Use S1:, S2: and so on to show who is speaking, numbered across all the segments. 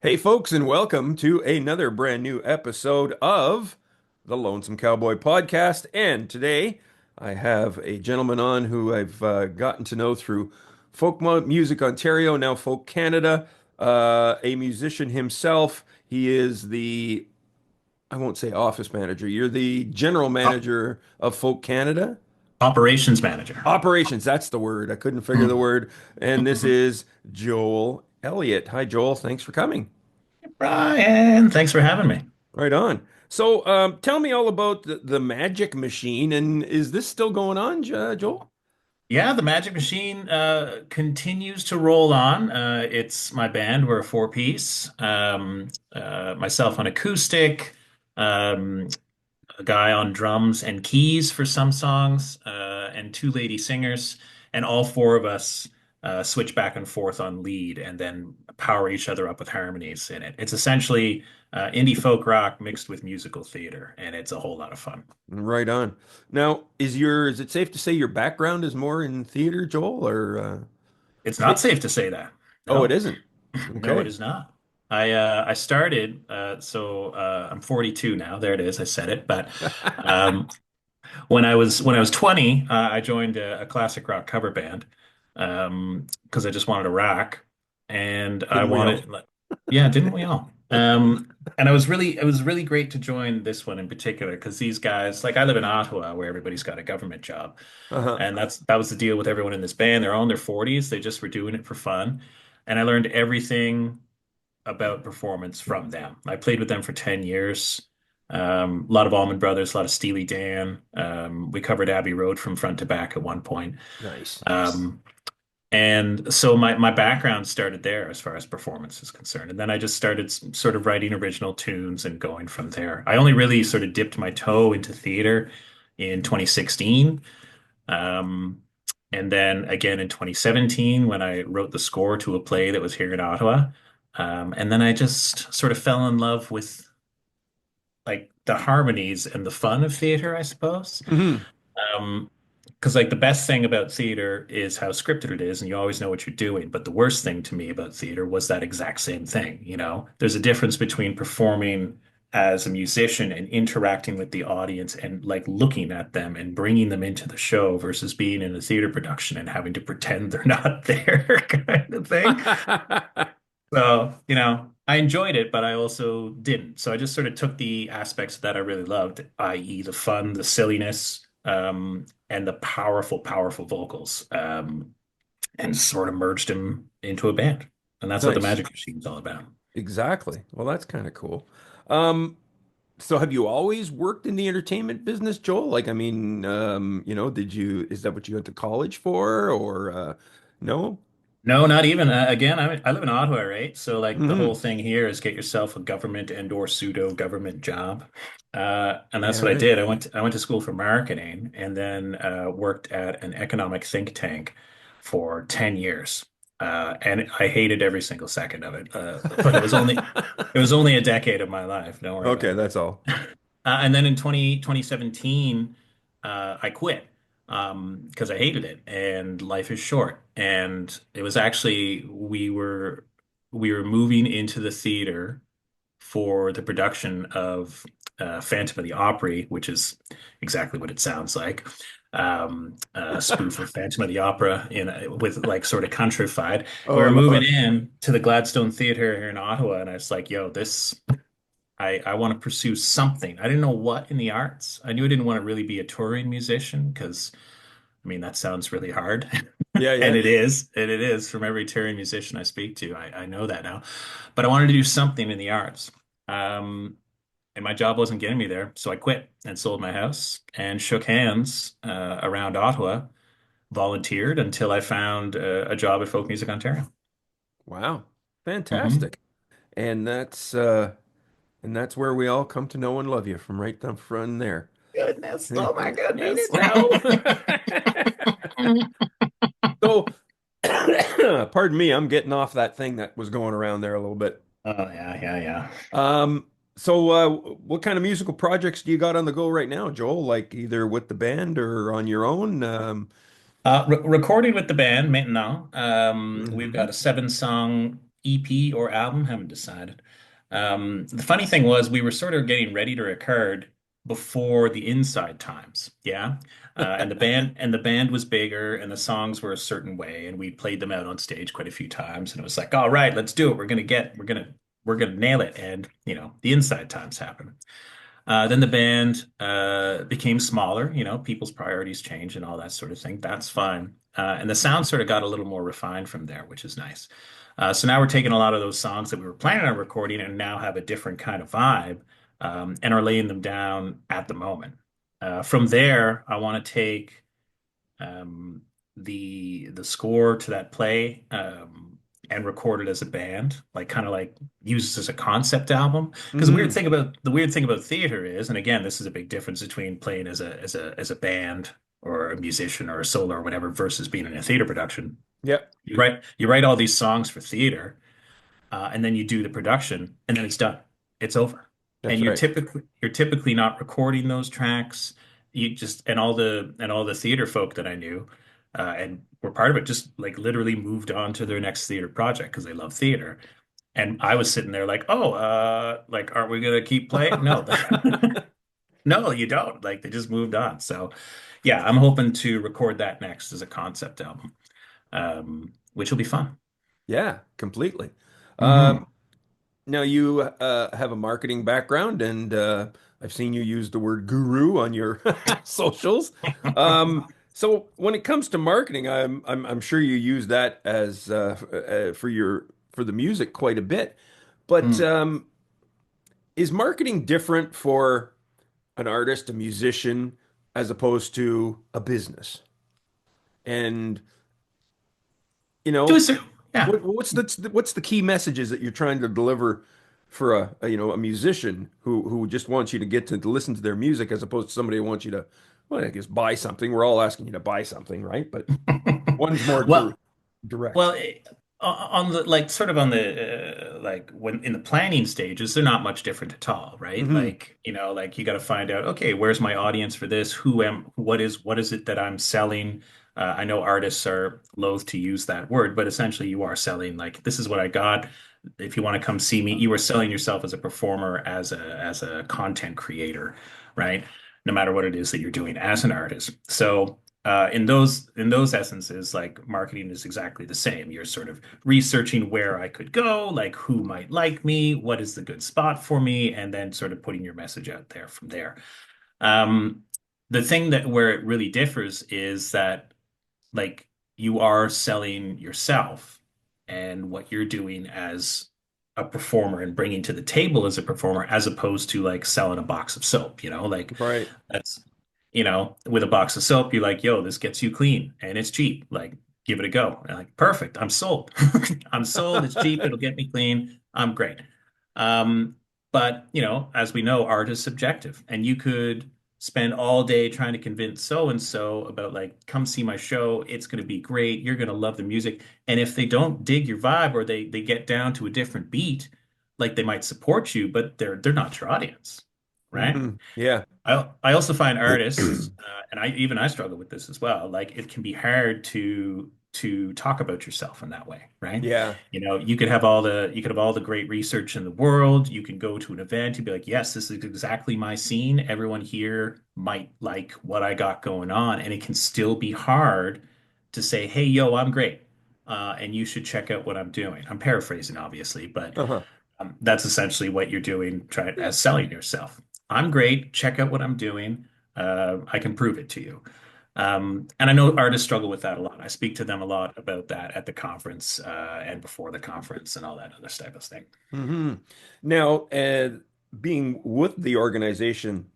S1: Hey, folks, and welcome to another brand new episode of the Lonesome Cowboy Podcast. And today I have a gentleman on who I've gotten to know through Music Ontario, now Folk Canada, a musician himself. He is I won't say office manager, you're the general
S2: O-
S1: manager of Folk Canada.
S2: Operations manager.
S1: Operations, that's the word. I couldn't figure the
S2: Mhm.
S1: word. And this is Joel Elliott. Hi, Joel. Thanks for coming.
S2: Brian, thanks for having me.
S1: Right on. So, tell me all about the Magic Machine, and is this still going on, Joel?
S2: Yeah, the Magic Machine continues to roll on. It's my band. We're a four-piece. Myself on acoustic, um, a guy on drums and keys for some songs, and two lady singers, and all four of us switch back and forth on lead and then power each other up with harmonies in it. It's essentially indie folk rock mixed with musical theater, and it's a whole lot of fun.
S1: Right on. Now, is it safe to say your background is more in theater, Joel, or
S2: It's not
S1: stage?
S2: safe to say that.
S1: Oh, it
S2: No,
S1: isn't.
S2: no, it
S1: Okay.
S2: is not. I started I'm 42 now. There it is. I said it. But um, when I was 20, I joined a classic rock cover band because I just wanted to rock, and I
S1: Didn't we all?
S2: wanted, yeah, didn't we all? And it was really great to join this one in particular because these guys, like I live in Ottawa, where everybody's got a government job,
S1: Uh-huh.
S2: and that was the deal with everyone in this band. They're all in their 40s. They just were doing it for fun, and I learned everything about performance from them. I played with them for 10 years. A lot of Allman Brothers, a lot of Steely Dan. We covered Abbey Road from front to back at one point.
S1: Nice.
S2: Um, and so my background started there as far as performance is concerned. And then I just started sort of writing original tunes and going from there. I only really sort of dipped my toe into theater in 2016. Um, and then again in 2017 when I wrote the score to a play that was here in Ottawa. And then I just sort of fell in love with like the harmonies and the fun of theater, I suppose.
S1: Hmm.
S2: Um, because like the best thing about theater is how scripted it is, and you always know what you're doing. But the worst thing to me about theater was that exact same thing. There's a difference between performing as a musician and interacting with the audience and like looking at them and bringing them into the show versus being in a theater production and having to pretend they're not there kind of thing. So, I enjoyed it, but I also didn't. So I just sort of took the aspects that I really loved, i.e., the fun, the silliness, and the powerful, powerful vocals, and sort of merged them into a band. And that's what the
S1: Nice.
S2: Magic Machine's all about.
S1: Exactly. Well, that's kind of cool. Um, so have you always worked in the entertainment business, Joel? Like, I mean, is that what you went to college for or no?
S2: No, not even. Again, I live in Ottawa, right? So like the whole
S1: Hmm.
S2: thing here is get yourself a government and or pseudo government job. And
S1: Yeah,
S2: that's what I
S1: right.
S2: did. I went to school for marketing and then worked at an economic think tank for 10 years. And I hated every single second of it. But it was only a decade of my life. Don't worry about
S1: Okay,
S2: it.
S1: that's all.
S2: And then in 2017, I quit because I hated it, and life is short. And it was actually we were moving into the theater for the production of Phantom of the Opry, which is exactly what it sounds like. A spoof of Phantom of the Opera with like sort of countrified. We
S1: Oh, I
S2: were
S1: love
S2: moving
S1: it.
S2: in to the Gladstone Theater here in Ottawa, and I was like, "Yo, this I want to pursue something. I didn't know what in the arts. I knew I didn't want to really be a touring musician because, I mean, that sounds really hard.
S1: Yeah,
S2: And
S1: yeah.
S2: it is. And it is from every touring musician I speak to. I know that now. But I wanted to do something in the arts. Um, and my job wasn't getting me there. So I quit and sold my house and shook hands around Ottawa, volunteered until I found a job at Folk Music Ontario.
S1: Wow.
S2: Hmm.
S1: Fantastic. And that's where we all come to know and love you from right down front there.
S2: Goodness.
S1: Ain't
S2: Oh my
S1: it
S2: goodness.
S1: now? So, pardon me, I'm getting off that thing that was going around there a little bit.
S2: Oh yeah, yeah, yeah.
S1: So what kind of musical projects do you got on the go right now, Joel? Like either with the band or on your own?
S2: Recording with the band maintenant. We've got
S1: Mhm.
S2: a seven song EP or album, haven't decided. The funny thing was we were sort of getting ready to record before the Inside Times, yeah. And the band was bigger, and the songs were a certain way, and we played them out on stage quite a few times, and it was like, all right, let's do it. We're gonna nail it, and the Inside Times happened. Then the band became smaller, people's priorities change and all that sort of thing. That's fine. And the sound sort of got a little more refined from there, which is nice. So now we're taking a lot of those songs that we were planning on recording and now have a different kind of vibe, and are laying them down at the moment. From there, I want to take um, the score to that play, and record it as a band, like kind of like use it as a concept album. Because
S1: Hmm.
S2: the weird thing about theater is, and again, this is a big difference between playing as a band or a musician or a solo or whatever versus being in a theater production.
S1: Yep,
S2: You write all these songs for theater, and then you do the production, and then it's done. It's over. And
S1: that's
S2: you're
S1: right.
S2: typically not recording those tracks. You just and all the theater folk that I knew, and were part of it, just like literally moved on to their next theater project because they love theater. And I was sitting there like, oh, like, aren't we gonna keep playing? No, no, you don't. Like, they just moved on. So, yeah, I'm hoping to record that next as a concept album, which will be fun.
S1: Yeah, completely.
S2: Hmm.
S1: Now you have a marketing background, and I've seen you use the word guru on your socials. So when it comes to marketing, I'm sure you use that as for the music quite a bit. But is marketing different for an artist, a musician, as opposed to a business? And you
S2: To a
S1: know,
S2: certain, yeah.
S1: what's the key messages that you're trying to deliver for a musician who just wants you to get to listen to their music as opposed to somebody who wants you to, well, I guess buy something. We're all asking you to buy something, right? But one's more
S2: Well,
S1: direct.
S2: well, on the like sort of on the like when in the planning stages, they're not much different at all, right?
S1: Hmm.
S2: Like, like you got to find out, okay, where's my audience for this? What is it that I'm selling? I know artists are loath to use that word, but essentially you are selling like this is what I got. If you want to come see me, you are selling yourself as a performer, as a content creator, right? No matter what it is that you're doing as an artist. So in those essences, like marketing is exactly the same. You're sort of researching where I could go, like who might like me, what is the good spot for me, and then sort of putting your message out there from there. Um, the thing that where it really differs is that like you are selling yourself and what you're doing as a performer and bringing to the table as a performer, as opposed to like selling a box of soap, like
S1: Right.
S2: that's, with a box of soap, you're like, yo, this gets you clean and it's cheap. Like, give it a go. And I'm like, perfect. I'm sold. I'm sold. It's cheap. It'll get me clean. I'm great. Um, but as we know, art is subjective, and you could spend all day trying to convince so and so about like, come see my show. It's going to be great. You're going to love the music. And if they don't dig your vibe, or they get down to a different beat, like they might support you, but they're not your audience, right?
S1: Hmm. Yeah.
S2: I also find artists, and I struggle with this as well. Like, it can be hard to talk about yourself in that way, right?
S1: Yeah.
S2: You could have all the great research in the world. You can go to an event, you'd be like, yes, this is exactly my scene. Everyone here might like what I got going on, and it can still be hard to say, hey, yo, I'm great, and you should check out what I'm doing. I'm paraphrasing, obviously, but
S1: Uh-huh.
S2: that's essentially what you're doing, trying as selling yourself. I'm great. Check out what I'm doing. I can prove it to you. And I know artists struggle with that a lot. I speak to them a lot about that at the conference, and before the conference and all that other type of thing.
S1: Hmm. Now, being with the organization,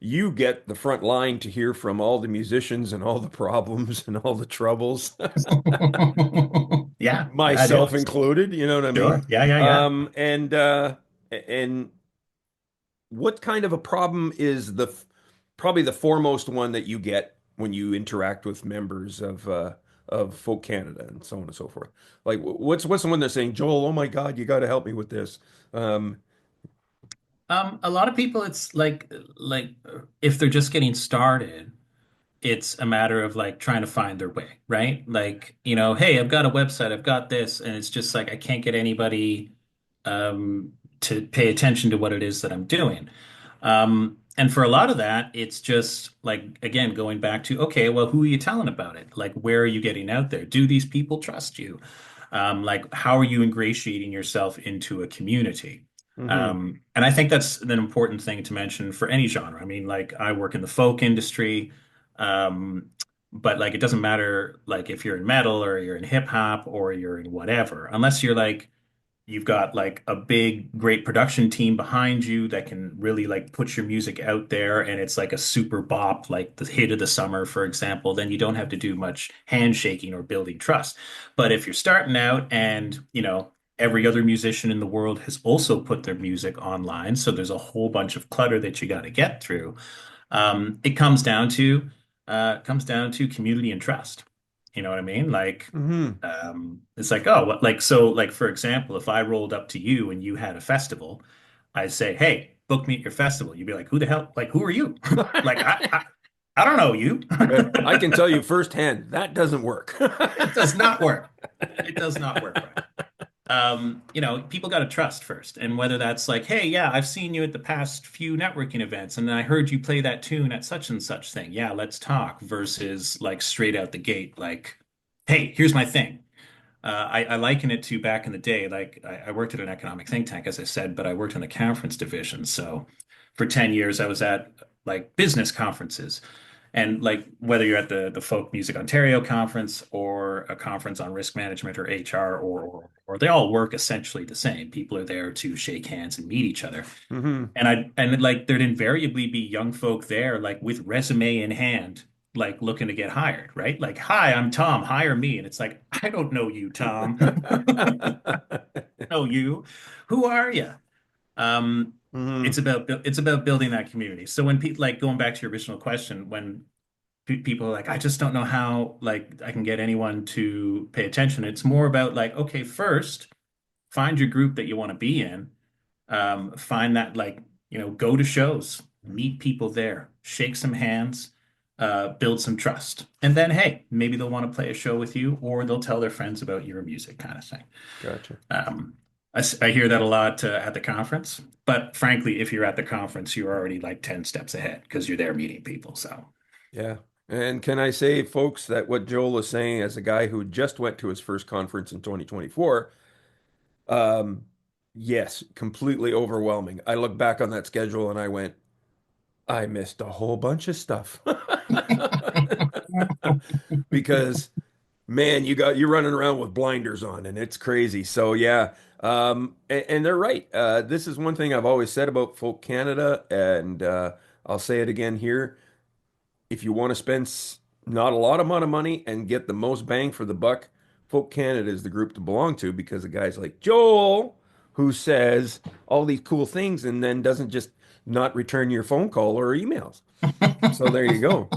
S1: you get the front line to hear from all the musicians and all the problems and all the troubles,
S2: Yeah, yeah, I do.
S1: myself included, you know what I mean?
S2: Sure. Yeah, yeah, yeah.
S1: And what kind of a problem is probably the foremost one that you get when you interact with members of Folk Canada and so on and so forth? Like, what's the one they're saying, Joel? Oh my God, you got to help me with this. Um,
S2: A lot of people, it's like if they're just getting started, it's a matter of like trying to find their way, right? Like, hey, I've got a website, I've got this, and it's just like I can't get anybody to pay attention to what it is that I'm doing. And for a lot of that, it's just like, again, going back to, okay, well, who are you telling about it? Like, where are you getting out there? Do these people trust you? Like, how are you ingratiating yourself into a community?
S1: Hmm.
S2: And I think that's an important thing to mention for any genre. I mean, like, I work in the folk industry, um, but like, it doesn't matter, like, if you're in metal or you're in hip hop or you're in whatever, unless you're like, you've got like a big, great production team behind you that can really like put your music out there and it's like a super bop, like the hit of the summer, for example, then you don't have to do much handshaking or building trust. But if you're starting out and, every other musician in the world has also put their music online, so there's a whole bunch of clutter that you got to get through. It comes down to community and trust. You know what I mean? Like,
S1: Hmm.
S2: it's like, oh, like, so, like, for example, if I rolled up to you and you had a festival, I'd say, hey, book me at your festival. You'd be like, who the hell? Like, who are you? Like, I don't know you.
S1: I can tell you firsthand that doesn't work.
S2: It does not work. It does not work, right? People got to trust first. And whether that's like, hey, yeah, I've seen you at the past few networking events, and I heard you play that tune at such and such thing. Yeah, let's talk, versus like straight out the gate, like, hey, here's my thing. I liken it to back in the day. Like I worked at an economic think tank, as I said, but I worked in the conference division. So for 10 years, I was at like business conferences. And like whether you're at the Folk Music Ontario conference or a conference on risk management or HR or they all work essentially the same. People are there to shake hands and meet each other.
S1: Hmm.
S2: And like there'd invariably be young folk there, like with resume in hand, like looking to get hired, right? Like, hi, I'm Tom, hire me. And it's like, I don't know you, Tom. Know you. Who are you? Um,
S1: Hmm.
S2: it's about building that community. So when people, like, going back to your original question, when people are like, I just don't know how like I can get anyone to pay attention. It's more about like, okay, first find your group that you want to be in. Find that, like, go to shows, meet people there, shake some hands, build some trust. And then, hey, maybe they'll want to play a show with you or they'll tell their friends about your music, kind of thing.
S1: Gotcha.
S2: Um, I hear that a lot at the conference, but frankly, if you're at the conference, you're already like 10 steps ahead because you're there meeting people. So,
S1: Yeah. And can I say, folks, that what Joel is saying as a guy who just went to his first conference in 2024, um, yes, completely overwhelming. I look back on that schedule and I went, I missed a whole bunch of stuff. Because man, you're running around with blinders on and it's crazy. So yeah, and they're right. This is one thing I've always said about Folk Canada, and I'll say it again here. If you want to spend not a lot amount of money and get the most bang for the buck, Folk Canada is the group to belong to because of guys like Joel, who says all these cool things and then doesn't just not return your phone call or emails. So there you go.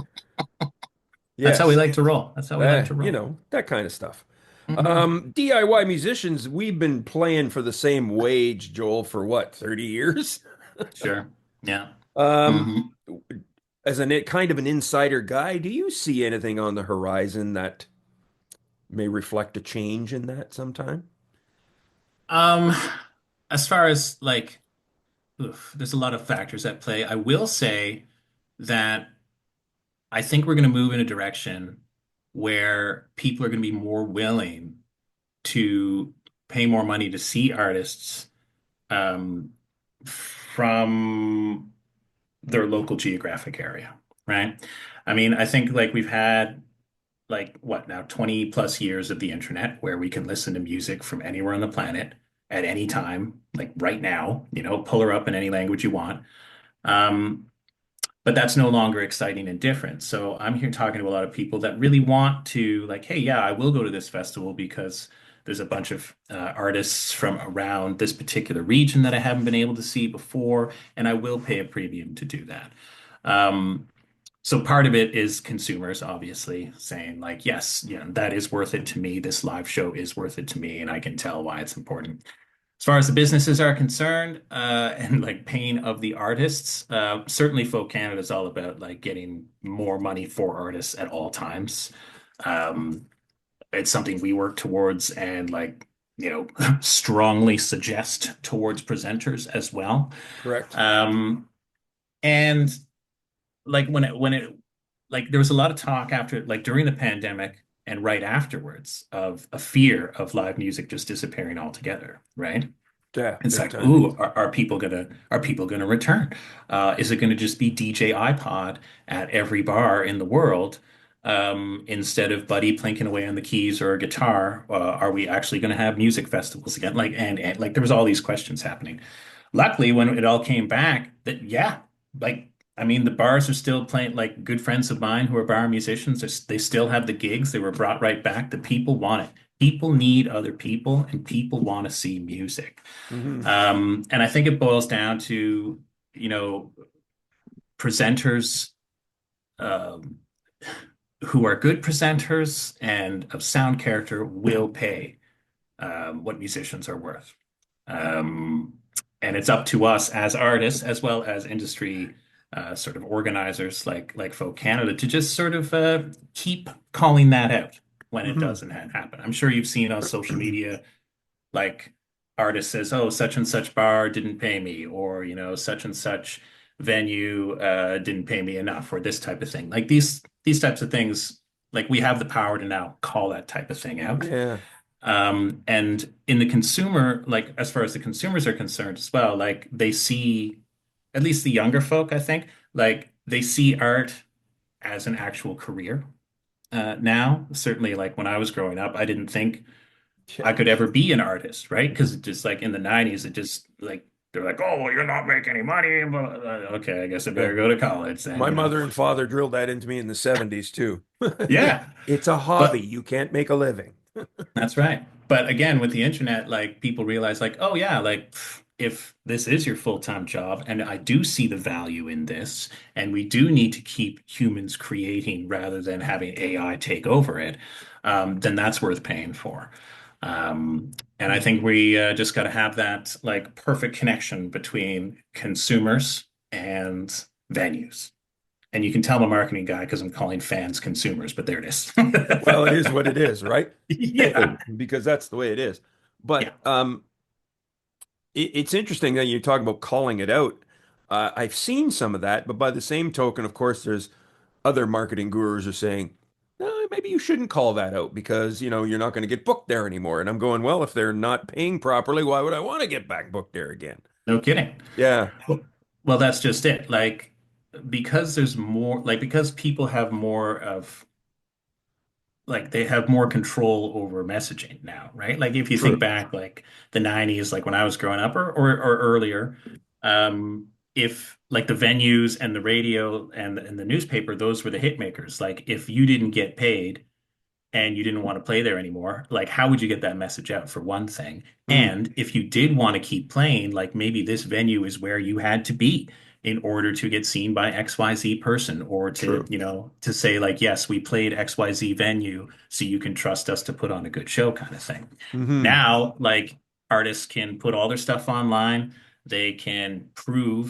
S2: that's how we
S1: Yes.
S2: like to roll. That's how we like to roll.
S1: That kind of stuff.
S2: Hmm.
S1: DIY musicians, we've been playing for the same wage, Joel, for what, 30 years?
S2: Sure. Yeah.
S1: Um,
S2: Hmm.
S1: as a kind of an insider guy, do you see anything on the horizon that may reflect a change in that sometime?
S2: Um, as far as like, there's a lot of factors at play. I will say that I think we're going to move in a direction where people are going to be more willing to pay more money to see artists um, from their local geographic area, right? I mean, I think like we've had like what now 20 plus years of the internet where we can listen to music from anywhere on the planet at any time, like right now, pull her up in any language you want. Um, but that's no longer exciting and different. So I'm here talking to a lot of people that really want to, like, hey, yeah, I will go to this festival because there's a bunch of artists from around this particular region that I haven't been able to see before, and I will pay a premium to do that. Um, so part of it is consumers obviously saying like, yes, that is worth it to me. This live show is worth it to me, and I can tell why it's important. As far as the businesses are concerned, and like pain of the artists, certainly Folk Canada is all about like getting more money for artists at all times. Um, it's something we work towards and like, strongly suggest towards presenters as well.
S1: Correct.
S2: Um, and like when it like there was a lot of talk after like during the pandemic and right afterwards of a fear of live music just disappearing altogether, right?
S1: Yeah,
S2: It's
S1: big
S2: like,
S1: time.
S2: ooh, are people gonna return? Is it gonna just be DJ iPod at every bar in the world, instead of Buddy plinking away on the keys or a guitar? Are we actually gonna have music festivals again? Like, and like there was all these questions happening. Luckily, when it all came back, that yeah, like I mean, the bars are still playing. Like good friends of mine who are bar musicians, they still have the gigs. They were brought right back. The people want it. People need other people, and people want to see music.
S1: Hmm.
S2: And I think it boils down to, you know, presenters um, who are good presenters and of sound character will pay what musicians are worth. Um, and it's up to us as artists, as well as industry sort of organizers like Folk Canada, to just sort of keep calling that out when it
S1: Hmm.
S2: doesn't happen. I'm sure you've seen on social media like artist says, "Oh, such and such bar didn't pay me," or such and such venue didn't pay me enough, or this type of thing. Like these types of things, like we have the power to now call that type of thing out.
S1: Yeah.
S2: And in the consumer, like as far as the consumers are concerned as well, like they see, at least the younger folk, I think, like they see art as an actual career now. Certainly, like when I was growing up, I didn't think
S1: Yeah.
S2: I could ever be an artist, right? Because it just like in the 90s, it just like they're like, oh, well, you're not making any money. But, okay, I guess I
S1: Yeah.
S2: better go to college then,
S1: My mother and father drilled that into me in the 70s too.
S2: Yeah,
S1: It's a hobby.
S2: but
S1: You can't make a living.
S2: that's right. But again, with the internet, like people realize, like, oh yeah, like if this is your full-time job, and I do see the value in this, and we do need to keep humans creating rather than having AI take over it, then that's worth paying for. Um, and I think we just got to have that like perfect connection between consumers and venues. And you can tell I'm a marketing guy because I'm calling fans consumers, but there it is.
S1: Well, it is what it is, right?
S2: Yeah.
S1: Because that's the way it is.
S2: Yeah.
S1: But it's interesting that you talk about calling it out. I've seen some of that, but by the same token, of course, there's other marketing gurus are saying, no, maybe you shouldn't call that out because, you're not going to get booked there anymore. And I'm going, well, if they're not paying properly, why would I want to get back booked there again?
S2: No kidding.
S1: Yeah,
S2: Well, that's just it. Like, because there's more, like, because people have more of, like, they have more control over messaging now, right? Like, if you think
S1: true.
S2: back, like, the 90s, like when I was growing up or earlier, if like the venues and the radio and the newspaper, those were the hit makers. Like, if you didn't get paid, and you didn't want to play there anymore, like how would you get that message out for one thing?
S1: Mm,
S2: And if you did want to keep playing, like maybe this venue is where you had to be in order to get seen by XYZ person or to,
S1: true.
S2: to say like, yes, we played XYZ venue, so you can trust us to put on a good show kind of thing.
S1: Hmm.
S2: Now, like artists can put all their stuff online. They can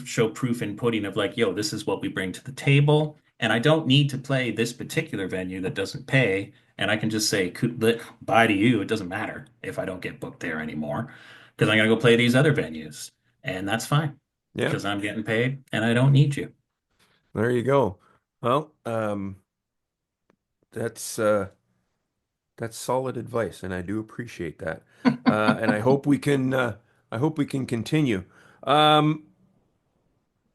S2: show proof in pudding of like, yo, this is what we bring to the table. And I don't need to play this particular venue that doesn't pay, and I can just say bye to you. It doesn't matter if I don't get booked there anymore because I'm gonna go play these other venues, and that's fine
S1: Yeah,
S2: because I'm getting paid and I don't need you.
S1: there you go. Well, that's uh, that's solid advice, and I do appreciate that. And I hope we can continue. Um,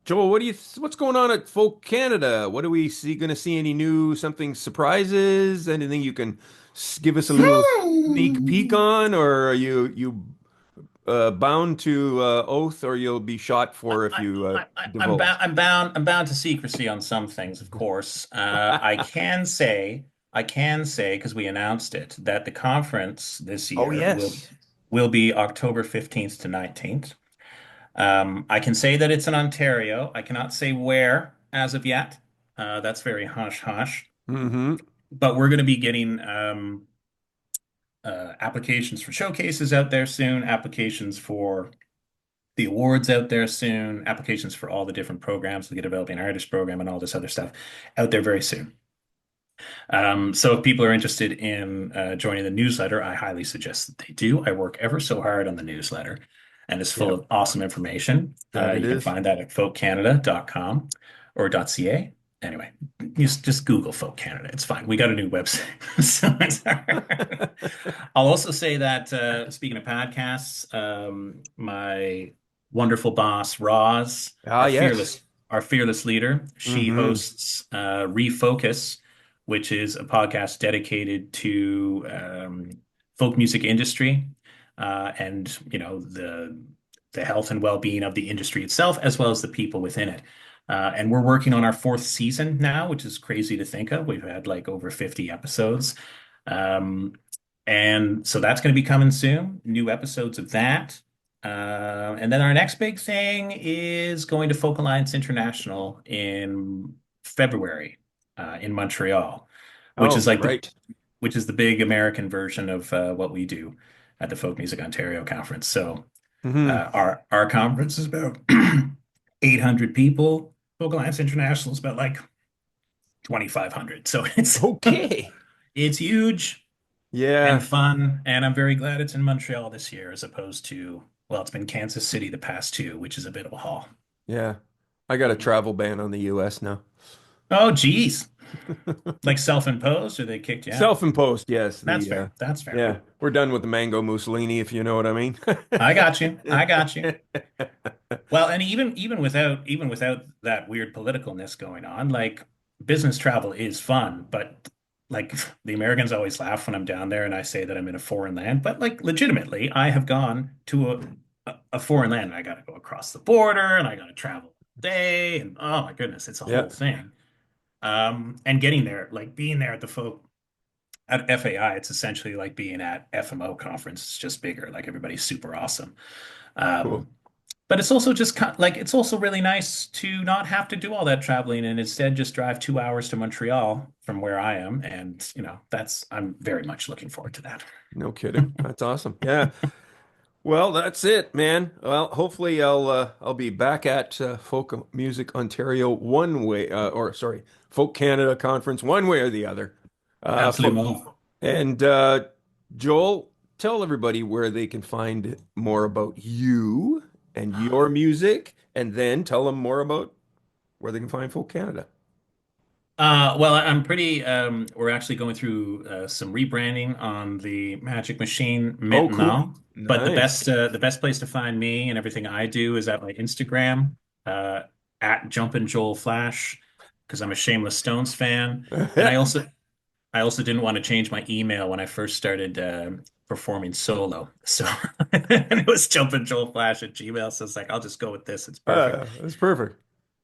S1: Joel, what's going on at Folk Canada? What do we see? Going to see any new something surprises? Anything you can give us a little sneak peek on, or are you bound to oath, or you'll be shot for if you divulge?
S2: I'm bound to secrecy on some things, of course. I can say because we announced it that the conference this
S1: Oh
S2: year will
S1: yes.
S2: will be October 15th to 19th. I can say that it's in Ontario. I cannot say where as of yet. That's very hush hush.
S1: Mm-hmm.
S2: But we're going to be getting applications for showcases out there soon, applications for the awards out there soon, applications for all the different programs, the Developing Artist program and all this other stuff out there very soon. So if people are interested in joining the newsletter, I highly suggest that they do. I work ever so hard on the newsletter and it's full
S1: Yep,
S2: of awesome information.
S1: that it
S2: You can
S1: is.
S2: find that at folkcanada.com or .ca. Anyway, just Google Folk Canada. It's fine. We got a new website. So I'll also say that speaking of podcasts, my wonderful boss, Roz,
S1: Ah, yes.
S2: our fearless leader, she
S1: Hmm.
S2: hosts Refocus, which is a podcast dedicated to folk music industry and the health and well-being of the industry itself, as well as the people within it. And we're working on our fourth season now, which is crazy to think of. We've had like over 50 episodes. Um, and so that's going to be coming soon, new episodes of that. And then our next big thing is going to Folk Alliance International in February in Montreal, which is
S1: Oh,
S2: like
S1: right.
S2: which is the big American version of what we do at the Folk Music Ontario conference. So
S1: Hmm.
S2: our conference is about 800 people. Folk Alliance International is about like 2,500. So
S1: Okay.
S2: it's huge and
S1: Yeah,
S2: fun, and I'm very glad it's in Montreal this year as opposed to, well, it's been Kansas City the past two, which is a bit of a haul.
S1: yeah. I got a travel ban on the US now.
S2: Oh, geez. Like self-imposed or they kicked you out?
S1: Self-imposed, yes.
S2: That's
S1: The
S2: fair. That's fair.
S1: yeah, we're done with the mango Mussolini, if you know what I mean.
S2: I got you. I got you. Well, and even without that weird politicalness going on, like business travel is fun, but like the Americans always laugh when I'm down there and I say that I'm in a foreign land, but like legitimately, I have gone to a foreign land and I got to go across the border and I got to travel all day and oh my goodness, it's a
S1: Yeah,
S2: whole thing. And getting there, like being there at the folk at FAI, it's essentially like being at FMO conference. It's just bigger. Like everybody's super awesome.
S1: cool.
S2: Um, but it's also just like it's also really nice to not have to do all that traveling and instead just drive 2 hours to Montreal from where I am. And that's I'm very much looking forward to that.
S1: No kidding. That's awesome. Yeah. Well, that's it, man. Well, hopefully I'll be back at Folk Music Ontario one way or sorry, Folk Canada conference one way or the other.
S2: Absolutely. Mo.
S1: And Joel, tell everybody where they can find more about you and your music, and then tell them more about where they can find Folk Canada.
S2: Well, I'm pretty. We're actually going through some rebranding on the Magic Machine
S1: Oh, cool.
S2: maintenant. But
S1: Nice.
S2: the best place to find me and everything I do is at my Instagram, uh, at Jumpin' Joel Flash, because I'm a Shameless Stones fan, and I also didn't want to change my email when I first started performing solo, so and it was Jumpin' Joel Flash at Gmail. So it's like I'll just go with this. It's perfect.
S1: That's perfect.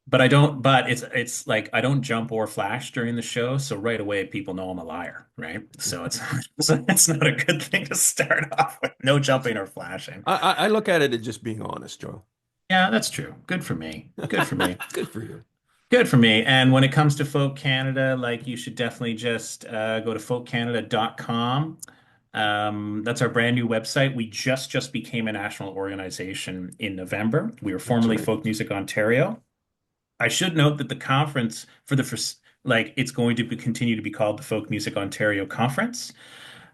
S2: But I don't, but it's like I don't jump or flash during the show, so right away people know I'm a liar, right? So it's so it's not a good thing to start off with. No jumping or flashing.
S1: I look at it as just being honest, Joel.
S2: Yeah, that's true. Good for me. Good for me.
S1: Good for you.
S2: Good for me. And when it comes to Folk Canada, like you should definitely just go to folkcanada.com. That's our brand new website. We just became a national organization in November. We were
S1: That's
S2: formerly
S1: right.
S2: Folk Music Ontario. I should note that the conference for the first, like it's going to continue to be called the Folk Music Ontario Conference,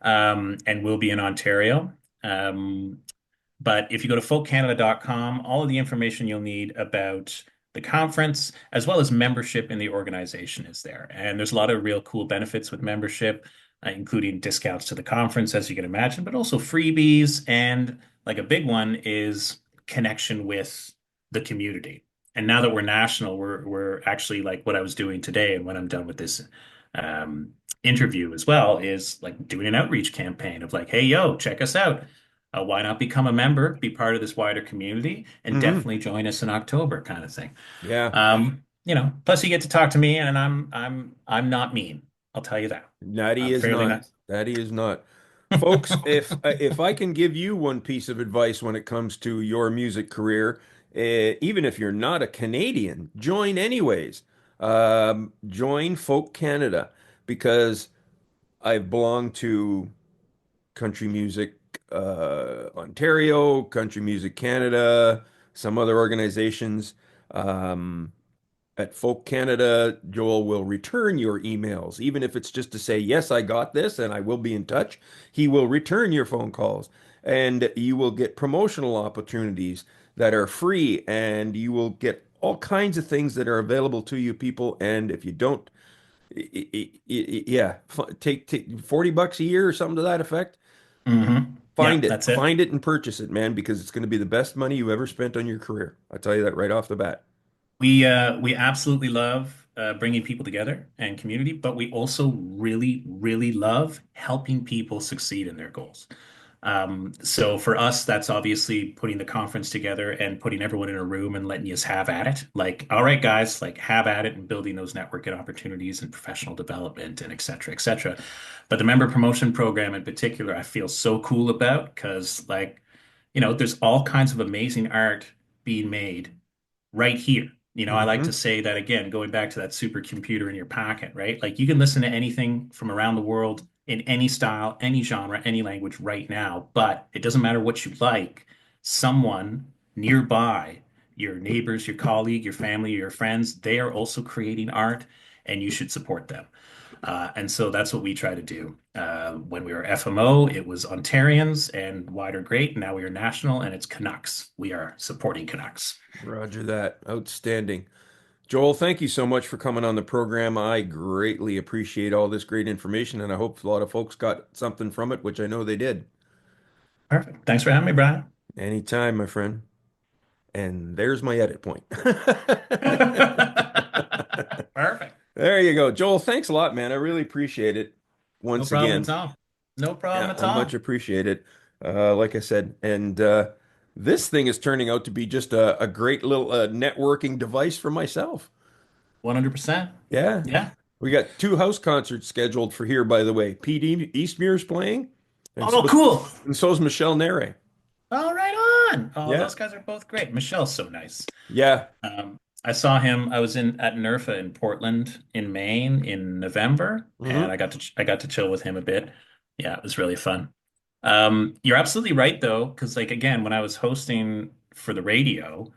S2: and will be in Ontario. Um, but if you go to folkcanada.com, all of the information you'll need about the conference, as well as membership in the organization, is there. And there's a lot of real cool benefits with membership, including discounts to the conference, as you can imagine, but also freebies. And like a big one is connection with the community. And now that we're national, we're actually like what I was doing today, and when I'm done with this um, interview as well, is like doing an outreach campaign of like, hey, yo, check us out. Why not become a member, be part of this wider community, and
S1: Hmm.
S2: definitely join us in October, kind of thing.
S1: Yeah.
S2: Plus you get to talk to me, and I'm not mean. I'll tell you that.
S1: Natty
S2: I'm
S1: is
S2: fairly
S1: not.
S2: nice.
S1: Natty is not. Folks, if I can give you one piece of advice when it comes to your music career, even if you're not a Canadian, join anyways. Join Folk Canada because I've belonged to Country Music Ontario, Country Music Canada, some other organizations. Um, at Folk Canada, Joel will return your emails, even if it's just to say, yes, I got this and I will be in touch. He will return your phone calls and you will get promotional opportunities that are free and you will get all kinds of things that are available to you people. And if you don't, yeah, take $40 a year or something to that effect.
S2: Yeah,
S1: Find it,
S2: that's it.
S1: find it and purchase it, man, because it's going to be the best money you ever spent on your career. I'll tell you that right off the bat.
S2: We absolutely love bringing people together and community, but we also really, really love helping people succeed in their goals. So for us, that's obviously putting the conference together and putting everyone in a room and letting you have at it. Like, all right, guys, like have at it and building those networking opportunities and professional development and et cetera, et cetera. But the member promotion program in particular, I feel so cool about because there's all kinds of amazing art being made right here. I like to
S1: Hmm.
S2: say that again, going back to that supercomputer in your pocket, right? Like you can listen to anything from around the world in any style, any genre, any language right now, but it doesn't matter what you like. Someone nearby, your neighbors, your colleague, your family, your friends, they are also creating art and you should support them. And so that's what we try to do. When we were FMO, it was Ontarians and wider great. Now we are national and it's Canucks. We are supporting Canucks.
S1: Roger that. Outstanding. Joel, thank you so much for coming on the program. I greatly appreciate all this great information, and I hope a lot of folks got something from it, which I know they did.
S2: Perfect. Thanks for having me, Brian.
S1: Anytime, my friend. And there's my edit point.
S2: Perfect.
S1: There you go. Joel, thanks a lot, man. I really appreciate it
S2: No
S1: once
S2: problem
S1: again.
S2: at all. No problem
S1: Yeah,
S2: at
S1: I much
S2: all.
S1: appreciate it. Like I said, and this thing is turning out to be just a great little networking device for myself.
S2: 100%.
S1: Yeah.
S2: Yeah.
S1: We got two house concerts scheduled for here, by the way. Pete Eastmuir's playing, and
S2: Oh, cool.
S1: so's Michelle Nere.
S2: All right on. Oh,
S1: Yeah.
S2: those guys are both great. Michelle's so nice.
S1: Yeah.
S2: I saw him. I was in at NERFA in Portland, in Maine, in November, and
S1: Hmm.
S2: I got to chill with him a bit. Yeah, it was really fun. You're absolutely right though, because like again, when I was hosting for the radio,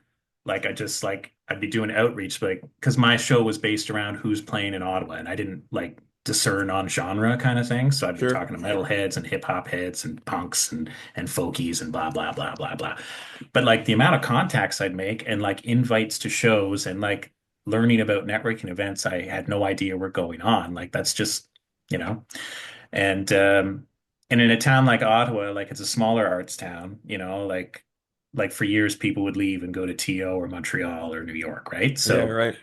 S2: like I just like I'd be doing outreach, like because my show was based around who's playing in Ottawa, and I didn't like discern on genre kind of thing. So I'd be
S1: Sure.
S2: talking to metalheads and hip hop heads and punks and folkies and blah blah blah blah blah. But like the amount of contacts I'd make and like invites to shows and like learning about networking events I had no idea were going on. Like that's just, you know. And and in a town like Ottawa, like it's a smaller arts town, like for years people would leave and go to TO or Montreal or New York, right?
S1: Yeah,
S2: So,
S1: right.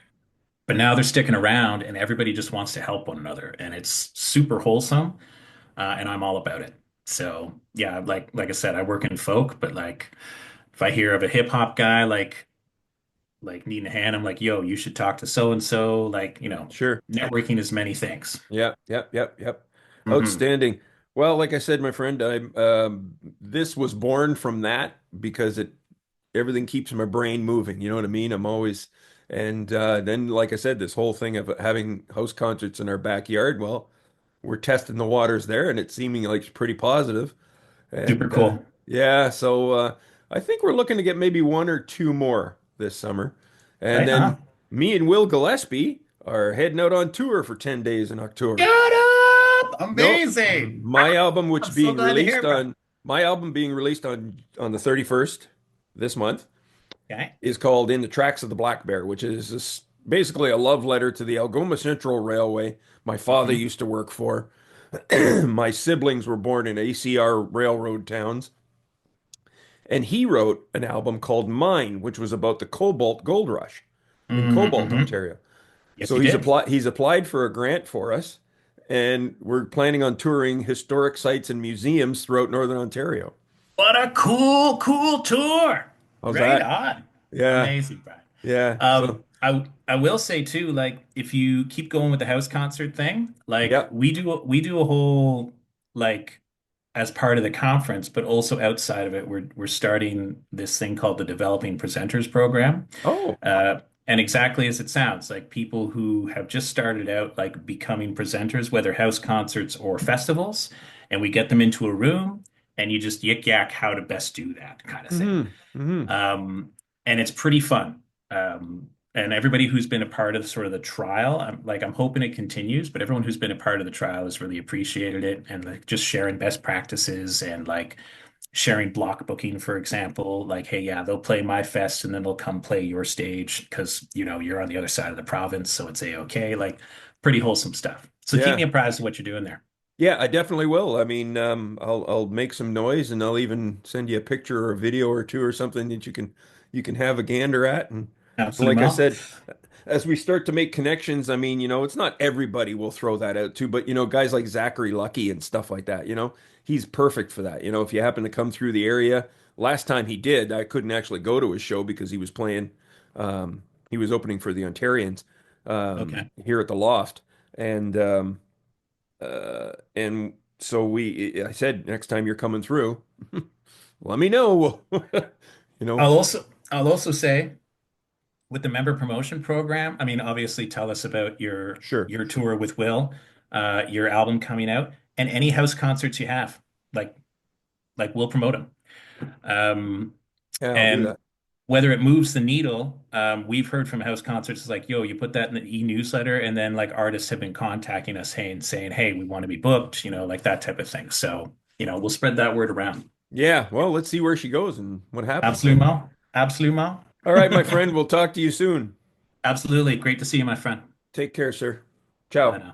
S2: but now they're sticking around and everybody just wants to help one another and it's super wholesome, and I'm all about it. So yeah, like I said, I work in folk, but like if I hear of a hip hop guy like needing a hand, I'm like, yo, you should talk to so and so. Like,
S1: Sure.
S2: networking is many things.
S1: Yep, yep, yep, yep.
S2: Hmm.
S1: Outstanding. Well, like I said, my friend, I this was born from that because it everything keeps my brain moving. You know what I mean? I'm always and then like I said, this whole thing of having house concerts in our backyard, well, we're testing the waters there and it's seeming like it's pretty positive.
S2: Super
S1: And
S2: cool.
S1: yeah, so I think we're looking to get maybe one or two more this summer. And
S2: Right
S1: then
S2: on.
S1: me and Will Gillespie are heading out on tour for 10 days in October.
S2: Shut up!
S1: No,
S2: Amazing.
S1: my album,
S2: I'm so glad to hear, Brian.
S1: my album being released on the 31st this month
S2: Okay.
S1: is called In the Tracks of the Black Bear, which is basically a love letter to the Algoma Central Railway my father
S2: Hmm.
S1: used to work for. My siblings were born in ACR railroad towns, and he wrote an album called Mine, which was about the cobalt gold rush in Cobalt,
S2: Hmm.
S1: Ontario.
S2: Yes,
S1: So
S2: he did.
S1: he's applied for a grant for us, and we're planning on touring historic sites and museums throughout Northern Ontario.
S2: What a cool, cool tour.
S1: How's
S2: Right
S1: that?
S2: on.
S1: Yeah,
S2: Amazing, Brian.
S1: yeah. So,
S2: I will say too, like if you keep going with the house concert thing, like
S1: yeah.
S2: we do a whole like as part of the conference, but also outside of it, we're starting this thing called the Developing Presenters Program.
S1: Oh,
S2: And exactly as it sounds, like people who have just started out, like becoming presenters, whether house concerts or festivals. and we get them into a room and you just yik yak how to best do that kind of thing.
S1: Hmm. Hmm.
S2: Um, and it's pretty fun. And everybody who's been a part of sort of the trial, I'm hoping it continues, but everyone who's been a part of the trial has really appreciated it and like just sharing best practices and like sharing block booking, for example, like, hey, yeah, they'll play my fest and then they'll come play your stage because, you're on the other side of the province. So it's a-okay, like pretty wholesome stuff. So keep me
S1: Yeah.
S2: apprised of what you're doing there.
S1: Yeah, I definitely will. I mean, I'll make some noise and I'll even send you a picture or a video or two or something that you can have a gander at. And
S2: Absolutely,
S1: like I
S2: Mal.
S1: said, as we start to make connections, I mean, it's not everybody will throw that out too, but guys like Zachary Lucky and stuff like that, he's perfect for that. If you happen to come through the area, last time he did, I couldn't actually go to his show because he was playing, he was opening for the Ontarians
S2: Okay.
S1: here at the Loft, and so I said, next time you're coming through, let me know. You know,
S2: I'll also say with the member promotion program, I mean, obviously tell us about your
S1: sure.
S2: your tour with Will, your album coming out, and any house concerts you have. Like we'll promote them. Um,
S1: Yeah, I'll do
S2: and
S1: that.
S2: whether it moves the needle, we've heard from house concerts it's like, yo, you put that in the e-newsletter, and then like artists have been contacting us saying, hey, we want to be booked, like that type of thing. So, we'll spread that word around.
S1: Yeah, well, let's see where she goes and what happens
S2: Absolute
S1: then.
S2: Mo. Absolute Mo.
S1: All right, my friend, we'll talk to you soon.
S2: Absolutely. Great to see you, my friend.
S1: Take care, sir.
S2: Bye
S1: Ciao.
S2: now.